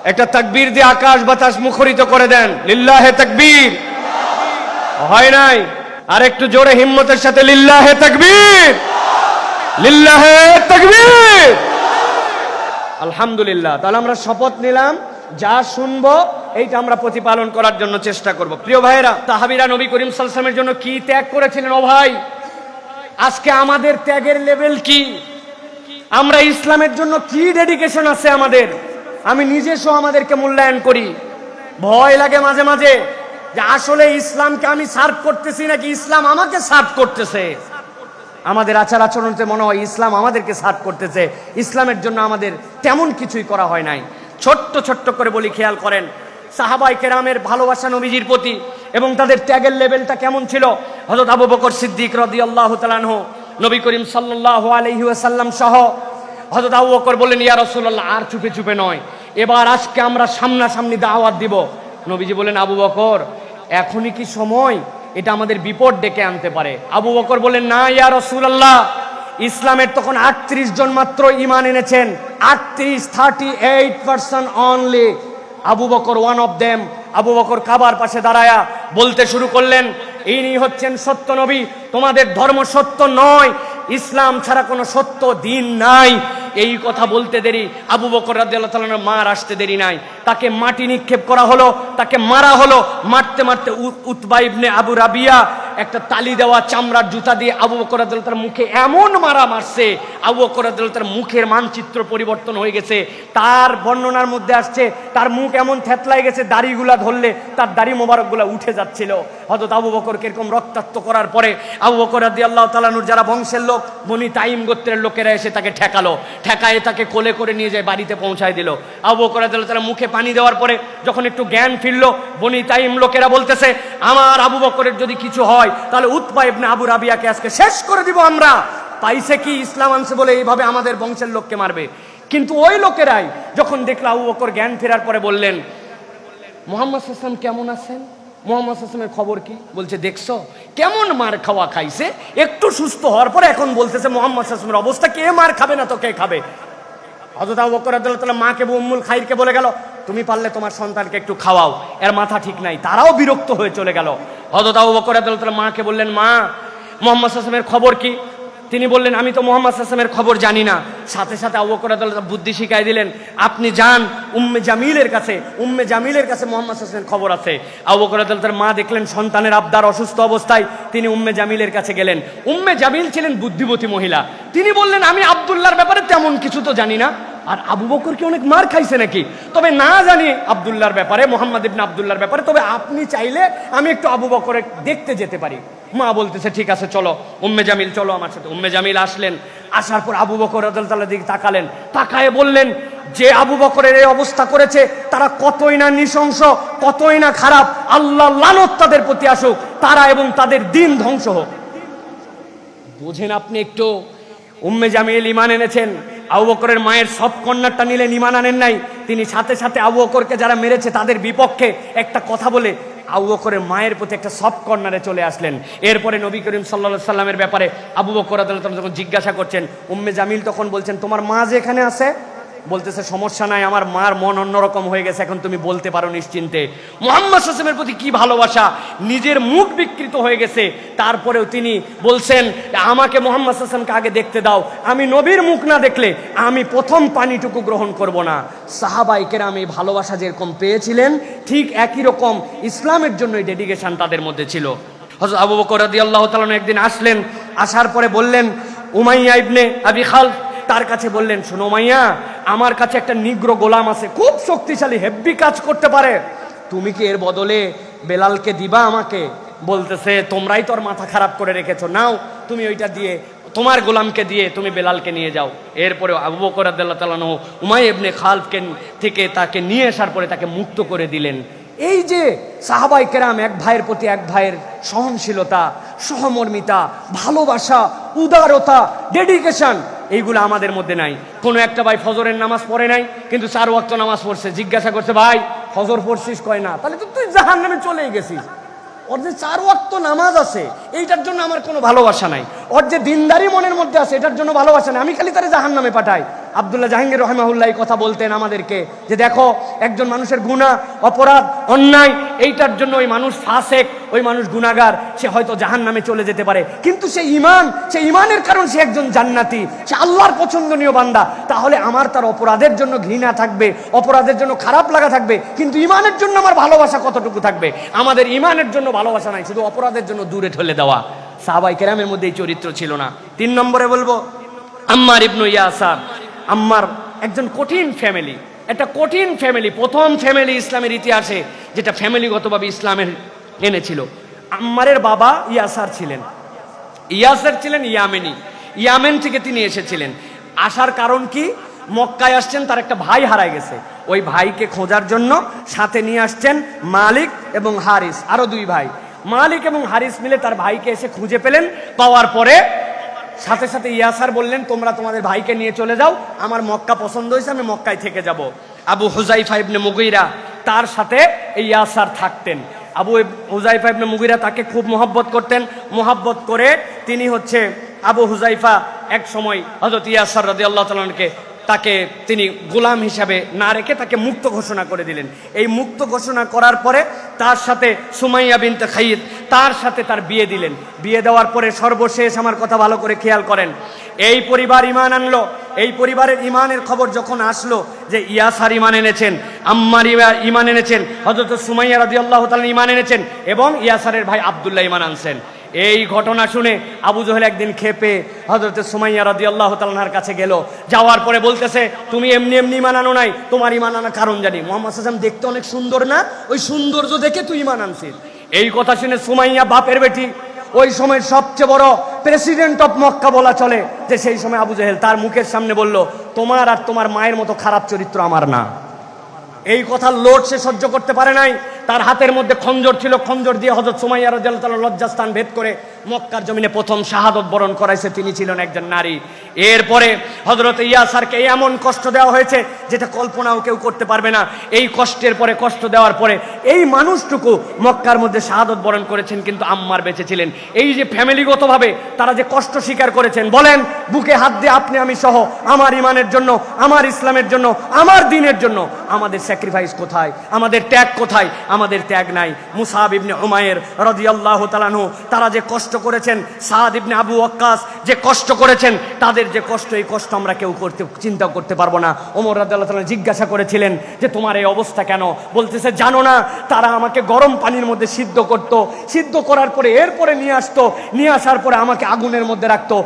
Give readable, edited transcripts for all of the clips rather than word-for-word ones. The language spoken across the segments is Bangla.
একটা তাকবীর দিয়ে আকাশ বাতাস মুখরিত করে দেন, লিল্লাহে তাকবীর। হয় নাই? আর একটু জোরে হিম্মতের সাথে লিল্লাহে তাকবীর, লিল্লাহে তাকবীর। আলহামদুলিল্লাহ। তাহলে আমরা শপথ নিলাম, যা শুনবো এইটা আমরা প্রতিপালন করার জন্য চেষ্টা করব। প্রিয় ভাইরা, সাহাবীরা নবী করিম সাল্লাল্লাহু আলাইহি ওয়াসাল্লামের জন্য কি ত্যাগ করেছিলেন। ও ভাই, আজকে আমাদের ত্যাগের লেভেল কি? আমরা ইসলামের জন্য কি ডেডিকেশন আছে আমাদের? আমি নিজে সহ আমাদেরকে মূল্যায়ন করি। ভয় লাগে মাঝে মাঝে যে আসলে ইসলামকে আমি সার্ভ করতেছি নাকি ইসলাম আমাকে সার্ভ করতেছে। আমাদের আচার আচরণতে মনে হয় ইসলাম আমাদেরকে সার্ভ করতেছে। ইসলামের জন্য আমাদের তেমন কিছুই করা হয় নাই। ছোট্ট ছোট্ট করে বলি, খেয়াল করেন সাহাবায়ে কেরামের ভালোবাসা নবীজির প্রতি এবং তাদের ত্যাগের লেভেলটা কেমন ছিল। হযরত আবু বকর সিদ্দিক রাদিয়াল্লাহু তাআলা আনহু নবী করিম সাল্লাল্লাহু আলাইহি ওয়াসাল্লাম সহ হযরত আবু বকর বললেন, ইয়া রাসূলুল্লাহ, আর চুপে চুপে নয়, এবার আজকে আমরা সামনাসামনি দাওয়াত দিব। নবীজি বলেন, আবু বকর, এখনই কি সময়? এটা আমাদের বিপদ ডেকে আনতে পারে। আবু বকর বলেন, না ইয়া রাসূলুল্লাহ, ইসলামের তখন 38 জন মাত্র ঈমান এনেছেন। 38% only. Abu Bakr one of them. Abu Bakr কাবার পাশে দাঁড়ায়া বলতে শুরু করলেন, ইনি হচ্ছেন সত্য নবী, তোমাদের ধর্ম সত্য নয়, ইসলাম ছাড়া কোনো সত্য দিন নাই। এই কথা বলতে দেরি আবু বকর রাদিয়াল্লাহু তাআলা আনহু মার আসতে দেরি নাই। তাকে মাটি নিক্ষেপ করা হলো, তাকে মারা হলো। মারতে মারতে উতবা ইবনে আবু রাবিয়া একটা তালি দেওয়া চামড়ার জুতা দিয়ে আবু বকর রাদিয়াল্লাহু তাআলার মুখে এমন মারা মারছে, আবু বকর রাদিয়াল্লাহু তাআলার মুখের মানচিত্র পরিবর্তন হয়ে গেছে। তার বর্ণনার মধ্যে আসছে তার মুখ এমন থেতলাই গেছে, দাড়িগুলা ধরলে তার দাড়ি মোবারকগুলা উঠে যাচ্ছিল। হযরত আবু বকরকে এরকম রক্তাক্ত করার পরে আবু বকর রাদিয়াল্লাহু তাআলা আনহুর যারা বংশের লোক, বনি তাইম গোত্রের লোকেরা এসে তাকে ঠেকালো। ঠেকায়ে তাকে কোলে করে নিয়ে যায় বাড়িতে পৌঁছায় দিল। আবু বকর রাদিয়াল্লাহু তাআলা মুখে পানি দেওয়ার পরে যখন একটু জ্ঞান ফিরল, বনি তাইম লোকেরা বলতেছে, আমার আবু বকরের যদি কিছু হয় তাহলে উতবা ইবনে আবু রাবিয়াকে আজকে শেষ করে দিব আমরা। পাইছে কি? ইসলাম আনছে বলে এইভাবে আমাদের বংশের লোককে মারবে। কিন্তু ওই লোকেরাই যখন দেখলো আবু বকর জ্ঞান ফেরার পরে বললেন, মুহাম্মদ সাল্লাল্লাহু আলাইহি ওয়াসাল্লাম কেমন আছেন? মুহাম্মদ সাল্লাল্লাহু আলাইহি ওয়াসাল্লামের খবর কি? বলছে, দেখছো কেমন মার খাওয়া খাইছে, একটু সুস্থ হওয়ার পরে এখন বলতেছে মুহাম্মদ সাল্লাল্লাহু আলাইহি ওয়াসাল্লামের অবস্থা, কে মার খাবে না তো কে খাবে? হযরত আবু বকর রাদিয়াল্লাহু তাআলা মাকে উম্মুল খাইরকে বলে গেল, তুমি পারলে তোমার সন্তানকে একটু খাওয়াও, এর মাথা ঠিক নাই। তারাও বিরক্ত হয়ে চলে গেল। হযরত আবু বকর রাদিয়াল্লাহু তাআলা মাকে বললেন, মা, মুহাম্মদ সাল্লাল্লাহু আলাইহি ওয়াসাল্লামের খবর কি? তিনি বললেন, আমি তো মুহাম্মদ সাল্লাল্লাহু আলাইহি ওয়াসাল্লামের খবর জানি না। সাথে সাথে আবু বকর রাদিয়াল্লাহু তাআলা বুদ্ধি শিখাই দিলেন, আপনি যান উম্মে জামিলের কাছে, উম্মে জামিলের কাছে মুহাম্মদ সাল্লাল্লাহু আলাইহি ওয়াসাল্লামের খবর আছে। আবু বকর রাদিয়াল্লাহু তাআলার মা দেখলেন সন্তানের আবদার, অসুস্থ অবস্থায় তিনি উম্মে জামিলের কাছে গেলেন। উম্মে জামিল ছিলেন বুদ্ধিমতী মহিলা। তিনি বললেন, আমি আব্দুল্লাহর ব্যাপারে তেমন কিছু তো জানি না। আর আবু বকর কি অনেক মার খাইছে নাকি? তবে না জানি আব্দুল্লাহর ব্যাপারে, মুহাম্মদ ইবনে আব্দুল্লাহর ব্যাপারে, তবে আপনি চাইলে আমি একটু আবু বকরের দেখতে যেতে পারি। মা বলতেছে, ঠিক আছে চলো উম্মে জামিল, চলো আমার সাথে। উম্মে জামিল আসলেন। আসার পর আবু বকর রাদিয়াল্লাহু তাআলার দিকে তাকালেন, তাকায়ে বললেন, যে আবু বকরের এই অবস্থা করেছে তারা কতই না নৃশংস, কতই না খারাপ। আল্লাহ লানত তাদের প্রতি আসুক, তারা এবং তাদের দিন ধ্বংস হোক। বোঝেন আপনি একটু? উম্মে জামিল ঈমান এনেছেন, আবু বকরের মায়ের সব কন্যাটা নিলেন, ঈমান আনেন নাই। তিনি সাথে সাথে আবু বকরকে যারা মেরেছে তাদের বিপক্ষে একটা কথা বলে আবু বকরের মায়ের প্রতি একটা সফট কর্নারে চলে আসলেন। এরপরে নবী করিম সাল্লাল্লাহু আলাইহি সাল্লামের ব্যাপারে আবু বকর রাদিয়াল্লাহু তাআলা যখন জিজ্ঞাসা করছেন, উম্মে জামিল তখন বলছেন, তোমার মা যে এখানে আছে? বলতেছে, সমস্যা নাই, আমার মার মন অন্যরকম হয়ে গেছে, এখন তুমি বলতে পারো নিশ্চিন্তে। মুহাম্মদ সাল্লাল্লাহু আলাইহি ওয়াসাল্লামের প্রতি কি ভালোবাসা, নিজের মুখ বিকৃত হয়ে গেছে, তারপরেও তিনি বলছেন, আমাকে মুহাম্মদ সাল্লাল্লাহু আলাইহি ওয়াসাল্লামকে আগে দেখতে দাও, আমি নবীর মুখ না দেখলে আমি প্রথম পানিটুকু গ্রহণ করব না। সাহাবায়ে কেরাম এই ভালোবাসা যেরকম পেয়েছিলেন, ঠিক একই রকম ইসলামের জন্য ডেডিকেশন তাদের মধ্যে ছিল। হযরত আবু বকর রাদিয়াল্লাহু তাআলা একদিন আসলেন, আসার পরে বললেন, উমাইয়া ইবনে আবি খালফ তার কাছে বললেন, শোনো উমাইয়া, আমার কাছে একটা নিগ্রো গোলাম আছে, খুব শক্তিশালী, হেভি কাজ করতে পারে, তুমি কি এর বদলে বেলালকে দিবা আমাকে? বলতেছে, তোমরাই তোর মাথা খারাপ করে রেখেছো, নাও তুমি ওইটা দিয়ে, তোমার গোলামকে দিয়ে তুমি বেলালকে নিয়ে যাও। এরপরে আবু বকর রাদিয়াল্লাহু তাআলা উমাইয়া ইবনে খালফকে থেকে তাকে নিয়ে আসার পরে তাকে মুক্ত করে দিলেন। এই যে সাহাবায়ে কেরাম এক ভাইয়ের প্রতি এক ভাইয়ের সহনশীলতা, সহমর্মিতা, ভালোবাসা, উদারতা, ডেডিকেশন, এইগুলো আমাদের মধ্যে নাই। কোনো একটা ভাই ফজরের নামাজ পড়ে নাই, কিন্তু 4 ওয়াক্ত নামাজ পড়ছে। জিজ্ঞাসা করছে, ভাই ফজর পড়ছিস? কয় না। তাহলে তো তুই জাহান্নামে চলেই গেছিস। ওর যে 4 ওয়াক্ত নামাজ আছে এইটার জন্য আমার কোনো ভালোবাসা নাই, ওর যে দিনদারি মনের মধ্যে আছে এটার জন্য ভালোবাসা নাই, আমি খালি তারে জাহান্নামে পাঠাই। আব্দুল্লাহ জাহাঙ্গীর রহমাহুল্লাহ এই কথা বলতেন আমাদেরকে যে দেখো একজন মানুষের গুনাহ অপরাধ অন্যায় এইটার জন্য ওই মানুষ ফাসেক, ওই মানুষ গুনাহগার, সে হয়তো জাহান্নামে চলে যেতে পারে, কিন্তু সে ইমানের কারণ সে একজন জান্নাতি, সে আল্লাহর পছন্দনীয় বান্দা। তাহলে আমার তার অপরাধের জন্য ঘৃণা থাকবে, অপরাধের জন্য খারাপ লাগা থাকবে, কিন্তু ইমানের জন্য আমার ভালোবাসা কতটুকু থাকবে? আমাদের ইমানের জন্য ভালোবাসা নাই, শুধু অপরাধের জন্য দূরে ঠেলে দেওয়া। সাহাবায়ে কেরামের মধ্যে এই চরিত্র ছিল না। 3 নম্বরে বলবো আম্মার ইবনু ইয়াসার। আম্মার একজন কঠিন ফ্যামিলি, একটা কঠিন ফ্যামিলি, প্রথম ফ্যামিলি ইসলামের ইতিহাসে যেটা ফ্যামিলিগতভাবে ইসলামের এনেছিল। আম্মারের বাবা ইয়াসার ছিলেন, ইয়াসার ছিলেন ইয়ামেনি, ইয়ামেন থেকে তিনি এসেছিলেন। আসার কারণ কি? মক্কায় আসছেন, তার একটা ভাই হারায় গেছে, ওই ভাইকে খোঁজার জন্য সাথে নিয়ে আসছেন মালিক এবং হারিস, আরো 2 ভাই। মালিক এবং হারিস মিলে তার ভাইকে এসে খুঁজে পেলেন, পাওয়ার পরে সাথে সাথে ইয়াসার বললেন তোমরা তোমাদের ভাইকে নিয়ে চলে যাও, আমার মক্কা পছন্দ হয়েছে, আমি মক্কায় থেকে যাব। আবু হুজাইফা ইবনে মুগীরা তার সাথে এই ইয়াসার থাকতেন। আবু হুজাইফা ইবনে মুগীরা তাকে খুব মহব্বত করতেন, মহব্বত করে তিনি আবু হুজাইফা এক সময় হযরত ইয়াসার রাদিয়াল্লাহু তাআলা আনহুকে তাকে তিনি গোলাম হিসাবে না রেখে তাকে মুক্ত ঘোষণা করে দিলেন। এই মুক্ত ঘোষণা করার পরে তার সাথে সুমাইয়া বিনতে খাইদ, তার সাথে তার বিয়ে দিলেন। বিয়ে দেওয়ার পরে সর্বশেষ আমার কথা ভালো করে খেয়াল করেন, এই পরিবার ঈমান আনলো। এই পরিবারের ঈমানের খবর যখন আসলো যে ইয়াসার ঈমান এনেছেন, আম্মার ঈমান এনেছেন, হযরত সুমাইয়া রাদিয়াল্লাহু তাআলা ঈমান এনেছেন এবং ইয়াসারের ভাই আব্দুল্লাহ ঈমান আনছেন। এই ঘটনা শুনে আবু জহেল একদিন খেপে হযরত সুমাইয়া রাদিয়াল্লাহু তাআলা আনহার কাছে গেল। যাওয়ার পরে বলতেছে তুমি এমনি এমনি ঈমান আনো নাই, তোমার ঈমান আনার কারণ জানি। মুহাম্মদ সাল্লাল্লাহু আলাইহি ওয়াসাল্লাম দেখতে অনেক সুন্দর না, ওই সৌন্দর্য দেখে তুই ঈমান আনছিস। এই কথা শুনে সুমাইয়া বাপের বেটি, ওই সময় সবচেয়ে বড় প্রেসিডেন্ট অফ মক্কা বলা চলে, যে সেই সময় আবু জহেল তার মুখের সামনে বলল তোমার আর তোমার মায়ের মতো খারাপ চরিত্র আমার না। এই কথার লোড সে সহ্য করতে পারে নাই। তার হাতের মধ্যে খঞ্জর ছিল, খঞ্জর দিয়ে হযরত সুমাইয়া রাদিয়াল্লাহু তাআলা লজ্জাস্থান ভেদ করে মক্কার জমিনে প্রথম শাহাদত বরণ করাইছে, তিনি ছিলেন একজন নারী। এরপরে হযরত ইয়াসারকে এমন কষ্ট দেওয়া হয়েছে যেটা কল্পনাও কেউ করতে পারবে না। এই কষ্টের পরে, কষ্ট দেওয়ার পরে এই মানুষটুকু মক্কার মধ্যে শাহাদত বরণ করেছেন, কিন্তু আম্মার বেঁচে ছিলেন। এই যে ফ্যামিলিগতভাবে তারা যে কষ্ট স্বীকার করেছেন, বলেন বুকে হাত দিয়ে আপনি আমি সহ, আমার ইমানের জন্য, আমার ইসলামের জন্য, আমার দ্বীনের জন্য আমাদের স্যাক্রিফাইস কোথায়, আমাদের ত্যাগ কোথায়? আমাদের ত্যাগ নাই। মুসাব ইবনে উমাইর রাদিয়াল্লাহু তাআলা আনহু তারা যে কষ্ট করেছেন, সাদ ইবনে আবু ওয়াক্কাস যে কষ্ট করেছেন, তাদের যে কষ্ট, এই কষ্ট আমরা কেউ চিন্তা করতে পারবো না। ওমর রাদিয়াল্লাহু তাআলা জিজ্ঞাসা করেছিলেন যে তোমার এই অবস্থা কেন? বলতেছে জানো না, তারা আমাকে গরম পানির মধ্যে সিদ্ধ করত, সিদ্ধ করার পরে এরপরে নিয়ে আসতো, নিয়ে আসার পরে আমাকে আগুনের মধ্যে রাখতো।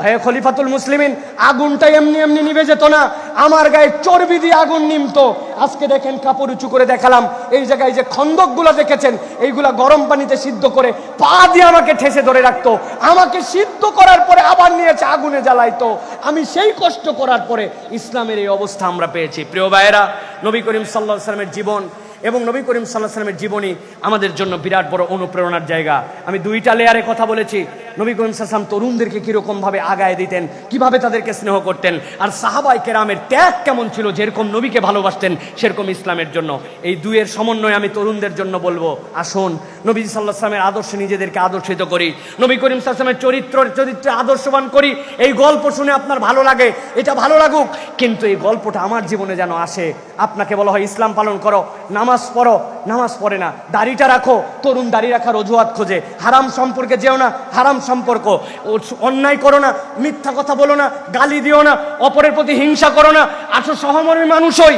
হে খলিফাতুল মুসলিমিন, আগুনটা এমনি এমনি নিভে যেত না, আমার গায়ে চর্বি দিয়ে আগুন নিমতো। আজকে দেখেন কাপড় উঁচু করে দেখালাম, এই জায়গায় যে খন্দকগুলো দেখেছেন, এইগুলা গরম পানিতে সিদ্ধ করে পা দিয়ে আমাকে ঠেসে ধরে রাখতো, আমাকে সিদ্ধ করার পরে আবার নিয়েছে আগুনে জ্বালাইতো। আমি সেই কষ্ট করার পরে ইসলামের এই অবস্থা আমরা পেয়েছি। প্রিয় ভাইয়েরা, নবী করিম সাল্লাল্লাহু আলাইহি ওয়াসাল্লামের জীবন এবং নবী করিম সাল্লাল্লাহু আলাইহি ওয়াসাল্লামের জীবনী আমাদের জন্য বিরাট বড় অনুপ্রেরণার জায়গা। আমি 2টা লেয়ারে কথা বলেছি। নবী করিম সাল্লাল্লাহু আলাইহি ওয়াসাল্লাম তরুণদেরকে কীরকমভাবে আগায় দিতেন, কিভাবে তাদেরকে স্নেহ করতেন, আর সাহাবায়ে কেরামের ত্যাগ কেমন ছিল, যেরকম নবীকে ভালোবাসতেন সেরকম ইসলামের জন্য। এই দুয়ের সমন্বয়ে আমি তরুণদের জন্য বলবো, আসুন নবী সাল্লাল্লাহু আলাইহি ওয়াসাল্লামের আদর্শে নিজেদেরকে আদর্শিত করি, নবী করিম সাল্লাল্লাহু আলাইহি ওয়াসাল্লামের চরিত্রে আদর্শবান করি। এই গল্প শুনে আপনার ভালো লাগে, এটা ভালো লাগুক, কিন্তু এই গল্পটা আমার জীবনে যেন আসে। আপনাকে বলা হয় ইসলাম পালন করো, নামাজ পড়ো, নামাজ পড়ে না, দাড়িটা রাখো, তরুণ দাড়ি রাখার অজুহাত খোঁজে, হারাম সম্পর্কে যেও না, হারাম সম্পর্ক, অন্যায় করো না, মিথ্যা কথা বলো না, গালি দিও না, অপরের প্রতি হিংসা করো না, আসো সহমর্মী মানুষ হই।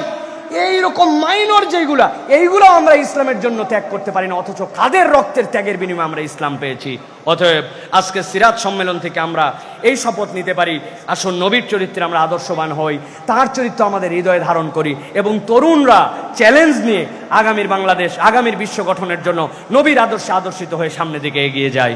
এইরকম মাইনর যেগুলা, এইগুলো আমরা ইসলামের জন্য ত্যাগ করতে পারি না, অথচ কাদের রক্তের ত্যাগের বিনিময়ে আমরা ইসলাম পেয়েছি। অতএব আজকে সিরাত সম্মেলন থেকে আমরা এই শপথ নিতে পারি, আসুন নবীর চরিত্রে আমরা আদর্শবান হই, তার চরিত্র আমাদের হৃদয়ে ধারণ করি, এবং তরুণরা চ্যালেঞ্জ নিয়ে আগামীর বাংলাদেশ, আগামীর বিশ্ব গঠনের জন্য নবীর আদর্শে আদর্শিত হয়ে সামনের দিকে এগিয়ে যায়।